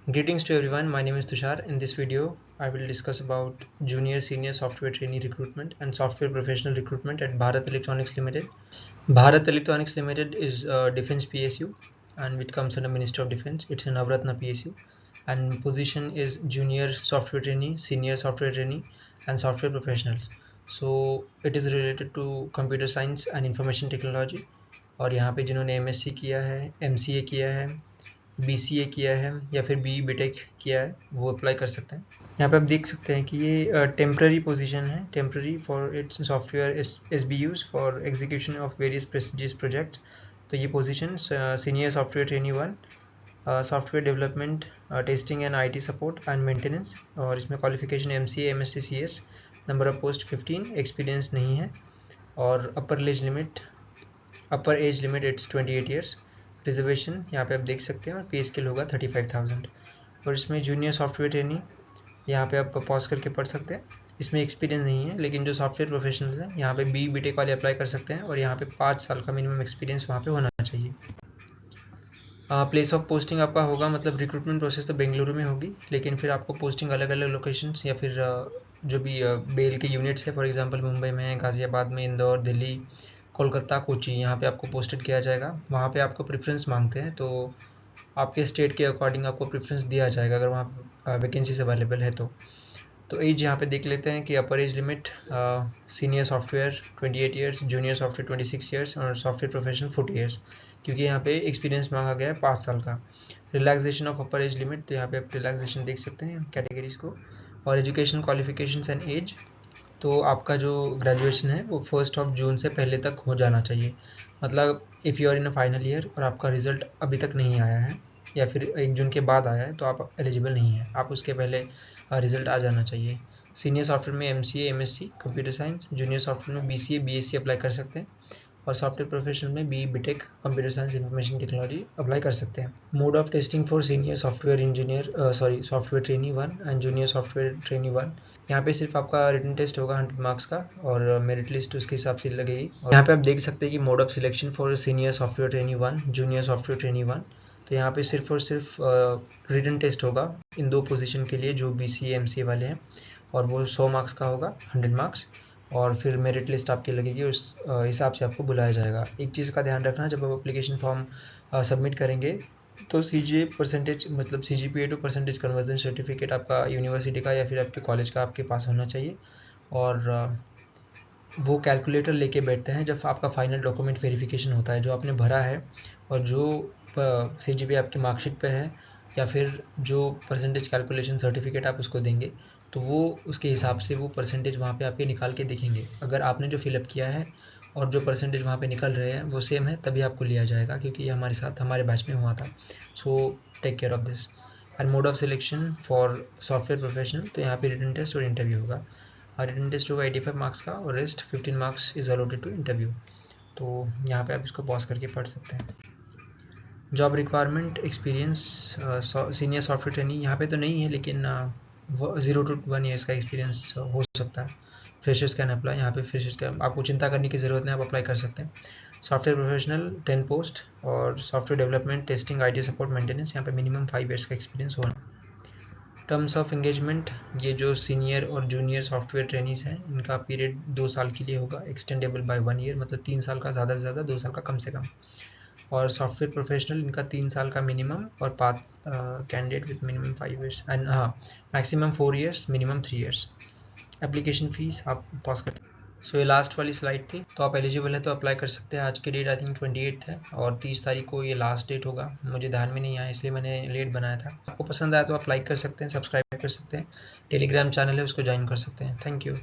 Greetings to everyone, my name is Tushar. In this video, I will discuss about junior senior software trainee recruitment and software professional recruitment at Bharat Electronics Limited. Bharat Electronics Limited is a defense PSU and which comes under Ministry of Defense. It's a Navratna PSU and position is junior software trainee, senior software trainee and software professionals. So it is related to computer science and information technology. और यहाँ पे जिन्होंने MSc किया है, MCA किया है, BCA किया है या फिर BE BTech किया है वो अप्लाई कर सकते हैं। यहाँ पे आप देख सकते हैं कि ये टेम्प्रेरी पोजीशन है, temporary for its software SBUs for execution of various prestigious projects. तो ये position senior software trainee 1, software development, testing and IT support and maintenance, और इसमें qualification MCA MSc CS, number of post 15, experience नहीं है, और अपर age limit it's 28 years. Reservation यहाँ पे आप देख सकते हैं और पे स्केल होगा 35,000। और इसमें जूनियर सॉफ्टवेयर ट्रेनी यहाँ पे आप पॉज करके पढ़ सकते हैं। इसमें एक्सपीरियंस नहीं है, लेकिन जो सॉफ्टवेयर प्रोफेशनल्स हैं यहाँ पे BE BTech वाले अप्लाई कर सकते हैं और यहाँ पे 5 साल का मिनिमम एक्सपीरियंस वहाँ पे होना चाहिए। प्लेस ऑफ पोस्टिंग आपका होगा, मतलब रिक्रूटमेंट प्रोसेस तो बेंगलुरु में होगी, लेकिन फिर आपको पोस्टिंग अलग अलग लोकेशंस या फिर जो भी बेल के यूनिट्स है, फॉर एग्जांपल मुंबई में, गाज़ियाबाद में, इंदौर, दिल्ली, कोलकाता, कोची, यहाँ पे आपको पोस्टेड किया जाएगा। वहाँ पे आपको प्रेफरेंस मांगते हैं, तो आपके स्टेट के अकॉर्डिंग आपको प्रेफरेंस दिया जाएगा अगर वहाँ वैकेंसीज अवेलेबल है तो एज यहाँ पे देख लेते हैं कि अपर age limit senior software 28 years, junior software 26 years और सॉफ्टवेयर प्रोफेशनल 40 ईयर्स, क्योंकि यहाँ पे एक्सपीरियंस मांगा गया है 5 साल का। Relaxation of upper age limit, तो यहाँ पे आप रिलैक्सेशन देख सकते हैं कैटेगरीज को। और एजुकेशन क्वालिफिकेशंस एंड एज, तो आपका जो ग्रेजुएशन है वो 1 जून से पहले तक हो जाना चाहिए। मतलब if you are in a final year और आपका रिज़ल्ट अभी तक नहीं आया है या फिर 1 जून के बाद आया है तो आप एलिजिबल नहीं है, आप उसके पहले रिज़ल्ट आ जाना चाहिए। सीनियर सॉफ्टवेयर में MCA MSc computer science, junior software में BCA BSc अप्लाई कर सकते हैं, और सॉफ्टवेयर प्रोफेशनल में BE BTech computer science information technology apply कर सकते हैं। Mode of testing for senior software engineer software trainee 1 and junior software trainee 1, यहाँ पे सिर्फ आपका रिटन टेस्ट होगा 100 मार्क्स का और मेरिट लिस्ट उसके हिसाब से लगेगी। और यहाँ पे आप देख सकते हैं कि mode of selection for senior software trainee 1, junior software trainee 1, तो यहाँ पे सिर्फ और सिर्फ रिटन टेस्ट होगा इन 2 पोजीशन के लिए जो BCA MCA वाले हैं, और वो 100 मार्क्स का होगा, 100 मार्क्स, और फिर मेरिट लिस्ट आपकी लगेगी, उस हिसाब से आपको बुलाया जाएगा। एक चीज़ का ध्यान रखना, जब आप एप्लीकेशन फॉर्म सबमिट करेंगे तो CGA परसेंटेज, मतलब CGPA to percentage conversion certificate आपका यूनिवर्सिटी का या फिर आपके कॉलेज का आपके पास होना चाहिए, और वो कैलकुलेटर लेके बैठते हैं जब आपका फाइनल डॉक्यूमेंट वेरिफिकेशन होता है। जो आपने भरा है और जो CGPA आपकी मार्कशीट पर है या फिर जो परसेंटेज कैलकुलेशन सर्टिफिकेट आप उसको देंगे, तो वो उसके हिसाब से वो परसेंटेज वहाँ पे आपके निकाल के दिखेंगे। अगर आपने जो फिलअप किया है और जो परसेंटेज वहाँ पे निकल रहे हैं वो सेम है तभी आपको लिया जाएगा, क्योंकि ये हमारे साथ हमारे बैच में हुआ था। So take care of this. And mode of selection for software professional, तो यहाँ पे रिटन टेस्ट और इंटरव्यू होगा। रिटन टेस्ट होगा 85 मार्क्स का और rest 15 marks is allotted to interview. तो यहाँ पे आप इसको पॉज करके पढ़ सकते हैं। Job requirement, experience, senior software training यहाँ पे तो नहीं है, लेकिन 0 to 1 ईयर्स का एक्सपीरियंस हो सकता है। फ्रेशर्स कैन अप्लाई, यहाँ पे फ्रेशर्स का आपको चिंता करने की ज़रूरत नहीं, आप अप्लाई कर सकते हैं। सॉफ्टवेयर प्रोफेशनल 10 पोस्ट, और software development, testing, IT support, maintenance, यहाँ पे मिनिमम 5 ईयर्स का एक्सपीरियंस होना। टर्म्स ऑफ एंगेजमेंट, ये जो सीनियर और जूनियर सॉफ्टवेयर ट्रेनीज हैं इनका पीरियड 2 साल के लिए होगा, एक्सटेंडेबल बाय 1 ईयर, मतलब 3 साल का ज़्यादा से ज़्यादा, 2 साल का कम से कम। और सॉफ्टवेयर प्रोफेशनल इनका 3 साल का मिनिमम और 5 candidate with minimum 5 years and maximum 4 years, minimum 3 years. Application fees आप पॉज करते हैं। सो ये लास्ट वाली स्लाइड थी, तो आप एलिजिबल है तो अप्लाई कर सकते हैं। आज की डेट आई थिंक 28 है और 30 तारीख को ये लास्ट डेट होगा, मुझे ध्यान में नहीं आया इसलिए मैंने लेट बनाया था। आपको पसंद आया तो आप लाइक कर सकते हैं, सब्सक्राइब कर सकते हैं, टेलीग्राम चैनल है उसको ज्वाइन कर सकते हैं। Thank you.